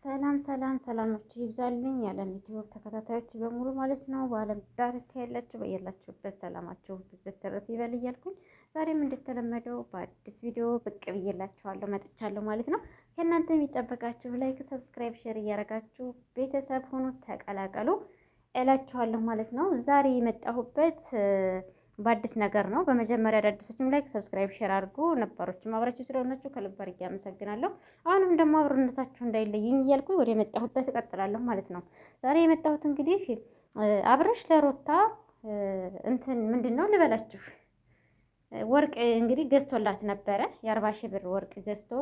ሰላም ሰላም ሰላማችሁ ይብዛልኝ የዓለም ዩቲዩብ ተከታታዮች በሙሉ ማለት ነው። በዓለም ዳርቻ ያላችሁ በያላችሁበት ሰላማችሁ ብዝት ትርፍ ይበል እያልኩኝ ዛሬም እንደተለመደው በአዲስ ቪዲዮ ብቅ ብዬላችኋለሁ መጥቻለሁ ማለት ነው። ከእናንተ የሚጠበቃችሁ ላይክ፣ ሰብስክራይብ፣ ሼር እያደረጋችሁ ቤተሰብ ሆኑ ተቀላቀሉ እላችኋለሁ ማለት ነው። ዛሬ የመጣሁበት በአዲስ ነገር ነው። በመጀመሪያ አዳዲሶችም ላይክ ሰብስክራይብ ሼር አድርጉ፣ ነባሮችም አብራችሁ ስለሆናችሁ ከልብ አድርጌ አመሰግናለሁ። አሁንም ደግሞ አብሮነታችሁ እንዳይለይኝ እያልኩ ወደ የመጣሁበት እቀጥላለሁ ማለት ነው። ዛሬ የመጣሁት እንግዲህ አብርሽ ለሩታ እንትን ምንድን ነው ልበላችሁ ወርቅ እንግዲህ ገዝቶላት ነበረ። የ40 ሺህ ብር ወርቅ ገዝቶ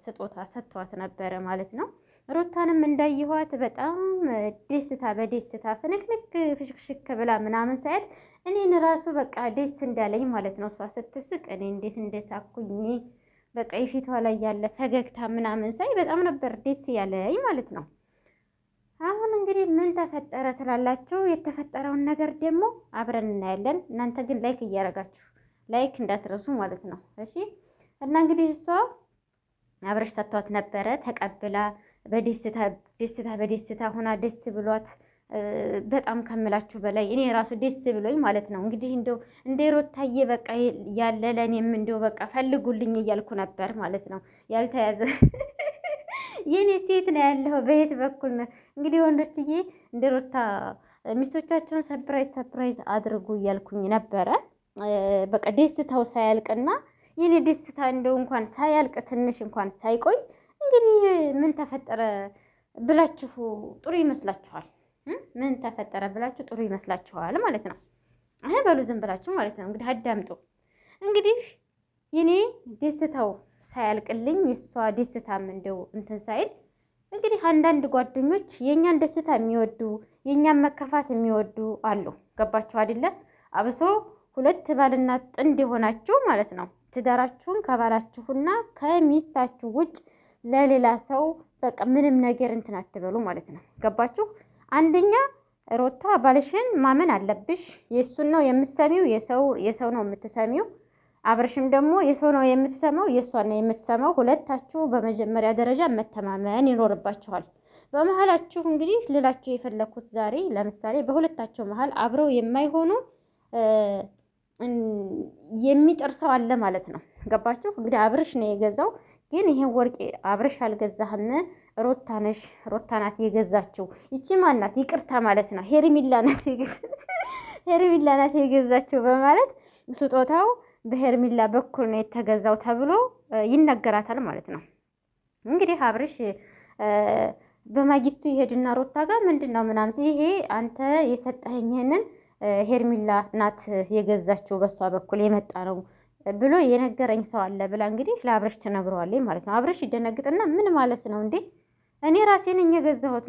ስጦታ ሰጥቷት ነበረ ማለት ነው። ሩታንም እንዳየኋት በጣም ደስታ በደስታ ፍንክንክ ፍሽክሽክ ብላ ምናምን ሳያት እኔን ራሱ በቃ ደስ እንዳለኝ ማለት ነው። እሷ ስትስቅ እኔ እንዴት እንደሳኩኝ በቃ የፊቷ ላይ ያለ ፈገግታ ምናምን ሳይ በጣም ነበር ደስ ያለኝ ማለት ነው። አሁን እንግዲህ ምን ተፈጠረ ትላላችሁ? የተፈጠረውን ነገር ደግሞ አብረን እናያለን። እናንተ ግን ላይክ እያደረጋችሁ ላይክ እንዳትረሱ ማለት ነው። እሺ። እና እንግዲህ እሷ አብረሽ ሰጥቷት ነበረ ተቀብላ በደስታ በደስታ ሆና ደስ ብሏት በጣም ከምላችሁ በላይ እኔ ራሱ ደስ ብሎኝ ማለት ነው። እንግዲህ እንደው እንደ ሮታዬ በቃ ያለ ለኔም እንደው በቃ ፈልጉልኝ እያልኩ ነበር ማለት ነው። ያልተያዘ የኔ ሴት ነው ያለው በየት በኩል ነው እንግዲህ ወንዶችዬ እንደ ሮታ ሚስቶቻቸውን ሰፕራይዝ አድርጉ እያልኩኝ ነበረ። በቃ ደስታው ሳያልቅና የኔ ደስታ እንደው እንኳን ሳያልቅ ትንሽ እንኳን ሳይቆይ እንግዲህ ምን ተፈጠረ ብላችሁ ጥሩ ይመስላችኋል? ምን ተፈጠረ ብላችሁ ጥሩ ይመስላችኋል ማለት ነው። አይ በሉ ዝም ብላችሁ ማለት ነው። እንግዲህ አዳምጡ። እንግዲህ የኔ ደስታው ሳያልቅልኝ የሷ ደስታም እንደው እንትን ሳይል እንግዲህ አንዳንድ ጓደኞች የኛን ደስታ የሚወዱ የኛን መከፋት የሚወዱ አሉ። ገባችሁ አይደለ? አብሶ ሁለት ባልና ጥንድ የሆናችሁ ማለት ነው። ትዳራችሁን ከባላችሁና ከሚስታችሁ ውጭ ለሌላ ሰው በቃ ምንም ነገር እንትን አትበሉ ማለት ነው። ገባችሁ? አንደኛ ሮታ ባልሽን ማመን አለብሽ። የእሱን ነው የምትሰሚው፣ የሰው ነው የምትሰሚው። አብርሽም ደግሞ የሰው ነው የምትሰማው፣ የእሷን ነው የምትሰማው። ሁለታችሁ በመጀመሪያ ደረጃ መተማመን ይኖርባችኋል። በመሀላችሁ እንግዲህ ልላችሁ የፈለኩት ዛሬ ለምሳሌ በሁለታቸው መሀል አብረው የማይሆኑ የሚጥር ሰው አለ ማለት ነው። ገባችሁ? እንግዲህ አብርሽ ነው የገዛው፣ ግን ይሄን ወርቅ አብርሽ አልገዛህም፣ ሮታ ናት የገዛችው። ይቺ ማናት? ይቅርታ ማለት ነው ሄርሚላ ናት የገዛችው በማለት ስጦታው በሄርሚላ በኩል ነው የተገዛው ተብሎ ይነገራታል ማለት ነው። እንግዲህ አብርሽ በማግስቱ ይሄድና ሮታ ጋር ምንድነው ምናምን ይሄ አንተ የሰጠኸኝ ይሄንን ሄርሚላ ናት የገዛችው በሷ በኩል የመጣ ነው ብሎ የነገረኝ ሰው አለ ብላ እንግዲህ ለአብርሽ ትነግረዋለች ማለት ነው። አብርሽ ይደነግጥና ምን ማለት ነው እንዴ? እኔ ራሴ ነኝ የገዛሁት፣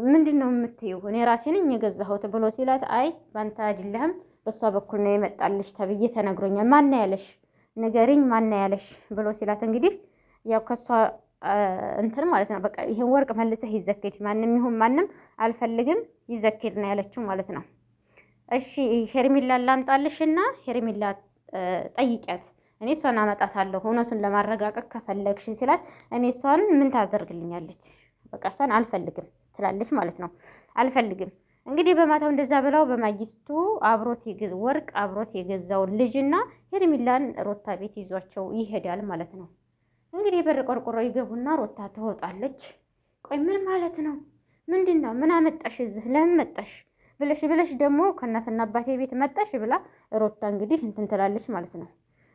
ምንድን ነው የምትይው? እኔ ራሴ ነኝ የገዛሁት ብሎ ሲላት አይ ባንተ አይደለም በሷ በኩል ነው የመጣልሽ ተብዬ ተነግሮኛል። ማን ያለሽ ንገሪኝ፣ ማን ያለሽ ብሎ ሲላት እንግዲህ ያው ከሷ እንትን ማለት ነው በቃ ይሄን ወርቅ መልሰህ ይዘክድ፣ ማንም ይሁን ማንም አልፈልግም ይዘክድ ነው ያለችው ማለት ነው። እሺ ሄርሚላ ላምጣልሽና ሄርሚላ ጠይቂያት፣ እኔ እሷን አመጣታለሁ እውነቱን ለማረጋገጥ ከፈለግሽ ሲላት እኔ እሷን ምን ታደርግልኛለች? በቃ እሷን አልፈልግም ትላለች ማለት ነው። አልፈልግም እንግዲህ በማታው እንደዛ ብለው በማግስቱ ወርቅ አብሮት የገዛውን ልጅና ሄርሚላን ሮታ ቤት ይዟቸው ይሄዳል ማለት ነው። እንግዲህ በር ቆርቆሮ ይገቡና ሮታ ትወጣለች። ቆይ ምን ማለት ነው? ምንድን ነው? ምን አመጣሽ እዚህ? ለምን መጣሽ? ብለሽ ደግሞ ከእናትና አባቴ ቤት መጣሽ ብላ ሮታ እንግዲህ እንትን ትላለች ማለት ነው።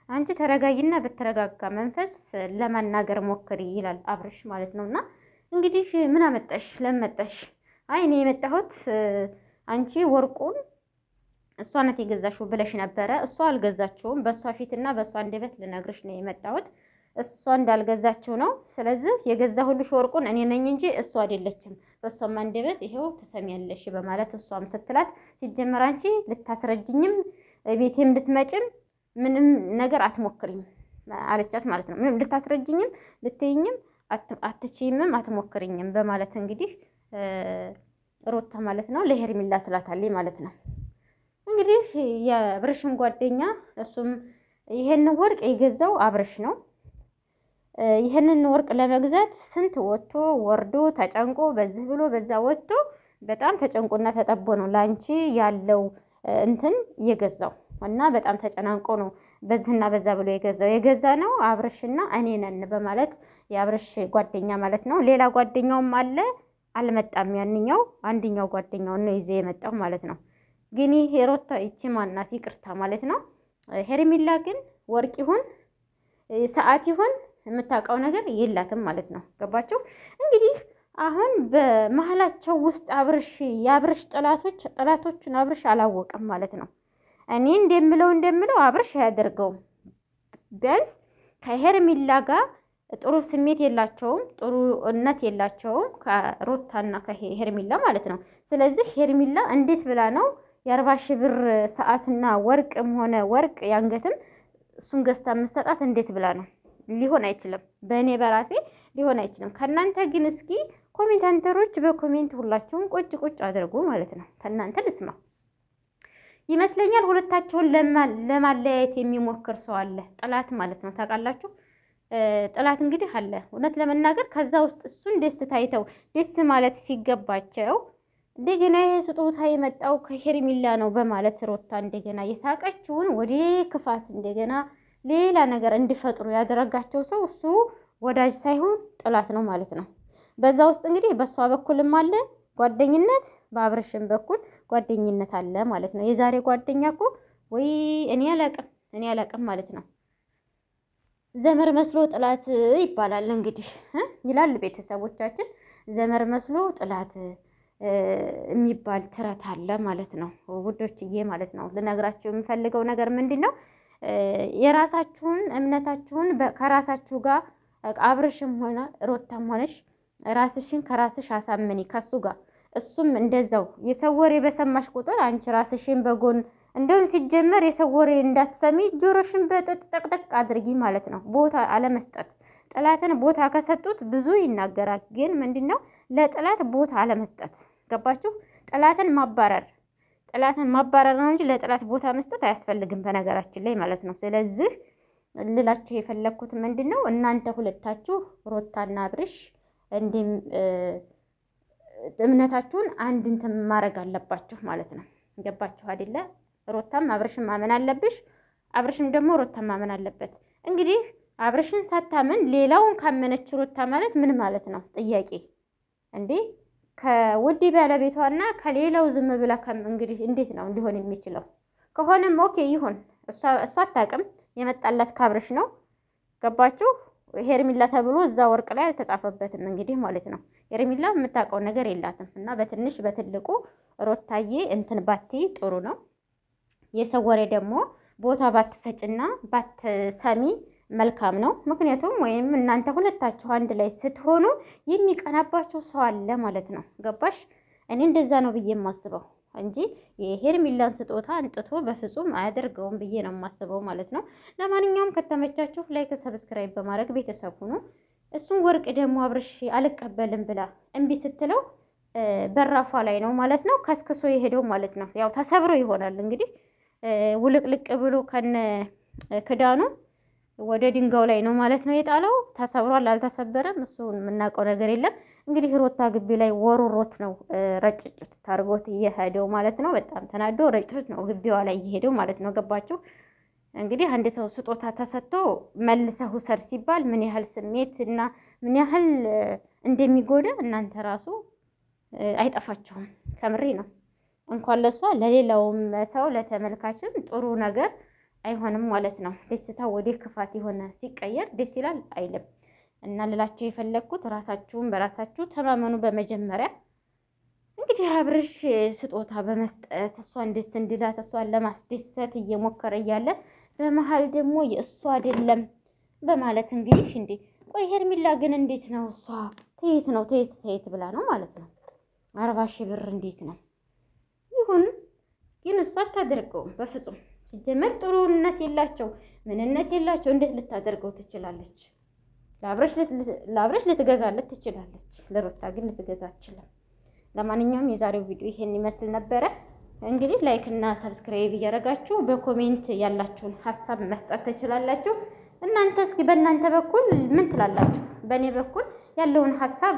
አንቺ ተረጋጊና በተረጋጋ መንፈስ ለማናገር ሞክሪ ይላል አብርሽ ማለት ነው። እና እንግዲህ ምን አመጣሽ? ለምን መጣሽ? አይ እኔ የመጣሁት አንቺ ወርቁን እሷ ናት የገዛሽው ብለሽ ነበረ። እሷ አልገዛችውም። በእሷ ፊትና በእሷ አንደበት ልነግርሽ ነው የመጣሁት። እሷ እንዳልገዛችው ነው። ስለዚህ የገዛሁልሽ ወርቁን እኔ ነኝ እንጂ እሷ አይደለችም። በእሷም አንደበት ይሄው ትሰሚያለሽ በማለት እሷም ስትላት ሲጀመር አንቺ ልታስረጅኝም ቤቴም ልትመጭም ምንም ነገር አትሞክሪም አለቻት ማለት ነው። ምንም ልታስረጅኝም ልትይኝም አትችይምም አትሞክሪኝም በማለት እንግዲህ ሮታ ማለት ነው ለሄርሚላ ትላታለች ማለት ነው። እንግዲህ የአብርሽም ጓደኛ እሱም ይሄን ወርቅ የገዛው አብርሽ ነው። ይህንን ወርቅ ለመግዛት ስንት ወጥቶ ወርዶ ተጨንቆ በዚህ ብሎ በዛ ወጥቶ በጣም ተጨንቆና ተጠቦ ነው ላንቺ ያለው እንትን የገዛው እና በጣም ተጨናንቆ ነው በዚህና በዛ ብሎ የገዛ ነው አብርሽና እኔ ነን በማለት የአብርሽ ጓደኛ ማለት ነው። ሌላ ጓደኛውም አለ አልመጣም። ያንኛው አንደኛው ጓደኛው ነው ይዘው የመጣው ማለት ነው። ግን ይሄ ሩታ እቺ ማናት ይቅርታ ማለት ነው። ሄርሜላ ግን ወርቅ ይሁን ሰዓት ይሁን የምታውቀው ነገር የላትም ማለት ነው። ገባችሁ? እንግዲህ አሁን በመሀላቸው ውስጥ የአብርሽ ጠላቶቹን አብርሽ አላወቀም ማለት ነው። እኔ እንደምለው አብርሽ አያደርገውም። ቢያንስ ከሄርሜላ ጋር ጥሩ ስሜት የላቸውም፣ ጥሩ እነት የላቸውም ከሩታና ከሄርሜላ ማለት ነው። ስለዚህ ሄርሜላ እንዴት ብላ ነው የ40,000 ብር ሰዓትና ወርቅም ሆነ ወርቅ ያንገትም እሱን ገዝታ የምትሰጣት? እንዴት ብላ ነው? ሊሆን አይችልም። በእኔ በራሴ ሊሆን አይችልም። ከእናንተ ግን እስኪ ኮሜንታተሮች በኮሜንት ሁላችሁም ቁጭ አድርጉ ማለት ነው። ከእናንተ ልስማ። ይመስለኛል ሁለታቸውን ለማለያየት የሚሞክር ሰው አለ፣ ጥላት ማለት ነው። ታውቃላችሁ? ጥላት እንግዲህ አለ። እውነት ለመናገር ከዛ ውስጥ እሱን ደስ ታይተው ደስ ማለት ሲገባቸው እንደገና ይሄ ስጦታ የመጣው ከሄርሜላ ነው በማለት ሩታ እንደገና የሳቀችውን ወደ ክፋት እንደገና ሌላ ነገር እንዲፈጥሩ ያደረጋቸው ሰው እሱ ወዳጅ ሳይሆን ጥላት ነው ማለት ነው። በዛ ውስጥ እንግዲህ በሷ በኩልም አለ ጓደኝነት፣ በአብርሽም በኩል ጓደኝነት አለ ማለት ነው። የዛሬ ጓደኛ እኮ ወይ እኔ አላቅም ማለት ነው። ዘመር መስሎ ጥላት ይባላል እንግዲህ ይላሉ ቤተሰቦቻችን። ዘመር መስሎ ጥላት የሚባል ተረት አለ ማለት ነው ውዶችዬ ማለት ነው። ልነግራችሁ የምፈልገው ነገር ምንድን ነው? የራሳችሁን እምነታችሁን ከራሳችሁ ጋር አብርሽም ሆነ ሩታም ሆነሽ ራስሽን ከራስሽ አሳምኒ ከሱ ጋር። እሱም እንደዛው የሰው ወሬ በሰማሽ ቁጥር አንቺ ራስሽን በጎን እንደውም ሲጀመር የሰው ወሬ እንዳትሰሚ ጆሮሽን በጥጥ ጠቅጠቅ አድርጊ ማለት ነው። ቦታ አለመስጠት። ጠላትን ቦታ ከሰጡት ብዙ ይናገራል። ግን ምንድነው ለጠላት ቦታ አለመስጠት። ገባችሁ? ጠላትን ማባረር ነው እንጂ ለጠላት ቦታ መስጠት አያስፈልግም በነገራችን ላይ ማለት ነው። ስለዚህ ልላችሁ የፈለኩት ምንድነው እናንተ ሁለታችሁ ሩታና አብርሽ እንዲም እምነታችሁን አንድ እንትን ማድረግ አለባችሁ ማለት ነው። ገባችሁ አይደለ? ሩታም አብርሽን ማመን አለብሽ፣ አብርሽም ደግሞ ሩታን ማመን አለበት። እንግዲህ አብርሽን ሳታመን ሌላውን ካመነች ሩታ ማለት ምን ማለት ነው? ጥያቄ እንዴ! ከውድ ባለቤቷና ከሌላው ዝም ብላ እንግዲህ እንዴት ነው እንዲሆን የሚችለው? ከሆነም ኦኬ ይሁን። እሷ አታውቅም፣ የመጣላት ካብርሽ ነው። ገባችሁ? ሄርሜላ ተብሎ እዛ ወርቅ ላይ አልተጻፈበትም እንግዲህ ማለት ነው። ሄርሜላ የምታውቀው ነገር የላትም እና በትንሽ በትልቁ ሩታዬ እንትን ባቲ ጥሩ ነው። የሰው ወሬ ደግሞ ቦታ ባትሰጭና ባትሰሚ መልካም ነው። ምክንያቱም ወይም እናንተ ሁለታችሁ አንድ ላይ ስትሆኑ የሚቀናባችሁ ሰው አለ ማለት ነው። ገባሽ? እኔ እንደዛ ነው ብዬ የማስበው እንጂ የሄርሜላን ስጦታ አንጥቶ በፍጹም አያደርገውም ብዬ ነው የማስበው ማለት ነው። ለማንኛውም ከተመቻችሁ ላይክ፣ ሰብስክራይብ በማድረግ ቤተሰብ ሁኑ። እሱን ወርቅ ደግሞ አብርሽ አልቀበልም ብላ እምቢ ስትለው በራፏ ላይ ነው ማለት ነው ከስክሶ የሄደው ማለት ነው። ያው ተሰብሮ ይሆናል እንግዲህ ውልቅልቅ ብሎ ከነ ክዳኑ ወደ ድንጋው ላይ ነው ማለት ነው የጣለው። ተሰብሯል አልተሰበረም፣ እሱን የምናውቀው ነገር የለም። እንግዲህ ሩታ ግቢ ላይ ወሮሮት ነው ረጭጭት ታርጎት እየሄደው ማለት ነው። በጣም ተናዶ ረጭጭት ነው ግቢዋ ላይ እየሄደው ማለት ነው። ገባችሁ? እንግዲህ አንድ ሰው ስጦታ ተሰጥቶ መልሰው ሰር ሲባል ምን ያህል ስሜት እና ምን ያህል እንደሚጎዳ እናንተ ራሱ አይጠፋችሁም። ከምሬ ነው። እንኳን ለሷ ለሌላውም ሰው ለተመልካችም ጥሩ ነገር አይሆንም ማለት ነው። ደስታ ወደ ክፋት የሆነ ሲቀየር ደስ ይላል አይልም። እና ልላችሁ የፈለግኩት ራሳችሁን በራሳችሁ ተማመኑ። በመጀመሪያ እንግዲህ አብርሽ ስጦታ በመስጠት እሷን ደስ እንዲላት እሷን ለማስደሰት እየሞከረ እያለ በመሀል ደግሞ የእሷ አይደለም በማለት እንግዲህ እንዴ ቆይ ሄርሜላ ግን እንዴት ነው እሷ ተየት ነው ተየት ብላ ነው ማለት ነው 40,000 ብር እንዴት ነው ይሁን? ግን እሷ አታደርገውም በፍጹም። ሲጀመር ጥሩነት የላቸው ምንነት የላቸው። እንዴት ልታደርገው ትችላለች? ለአብርሽ ልትገዛለት ትችላለች፣ ለሩታ ግን ልትገዛ አትችልም። ለማንኛውም የዛሬው ቪዲዮ ይሄን ይመስል ነበረ። እንግዲህ ላይክ እና ሰብስክራይብ እያደረጋችሁ በኮሜንት ያላችሁን ሀሳብ መስጠት ትችላላችሁ። እናንተ እስኪ በእናንተ በኩል ምን ትላላችሁ? በእኔ በኩል ያለውን ሀሳብ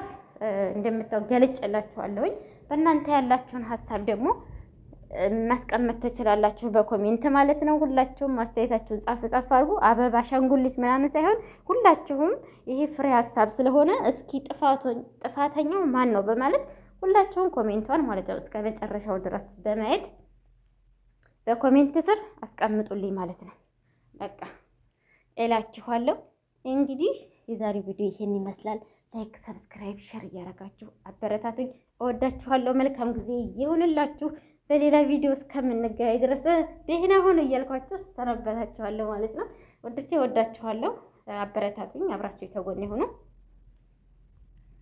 እንደምታው ገልጬላችኋለሁኝ። በእናንተ ያላችሁን ሀሳብ ደግሞ ማስቀመጥ ትችላላችሁ በኮሜንት ማለት ነው። ሁላችሁም አስተያየታችሁን ጻፍ አድርጉ። አበባ አሻንጉሊት ምናምን ሳይሆን ሁላችሁም ይሄ ፍሬ ሀሳብ ስለሆነ እስኪ ጥፋተኛው ማን ነው በማለት ሁላችሁም ኮሜንቷን ማለት ነው እስከ መጨረሻው ድረስ በማየት በኮሜንት ስር አስቀምጡልኝ ማለት ነው። በቃ እላችኋለሁ። እንግዲህ የዛሬው ቪዲዮ ይሄን ይመስላል። ላይክ፣ ሰብስክራይብ፣ ሼር እያደረጋችሁ አበረታቱኝ። እወዳችኋለሁ። መልካም ጊዜ ይሁንላችሁ። በሌላ ቪዲዮ እስከምንገናኝ ድረስ ደህና ሁኑ እያልኳችሁ ሰነበታችኋለሁ ማለት ነው። ወድቼ እወዳችኋለሁ። አበረታቱኝ። አብራችሁ የተጎን የሆኑ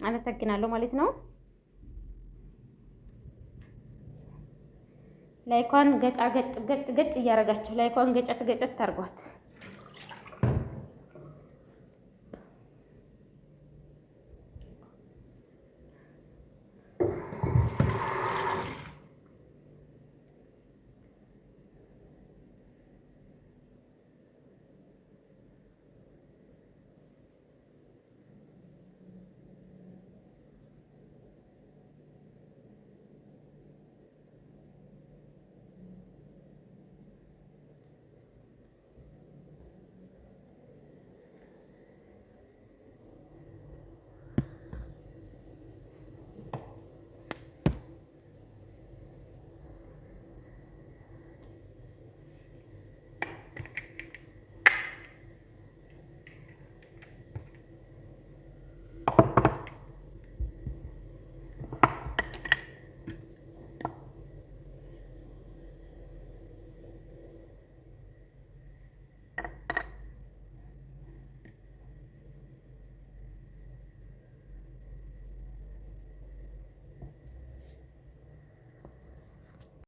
አመሰግናለሁ ማለት ነው። ላይኳን ገጭ እያደረጋችሁ ላይኳን ገጨት አድርጓት።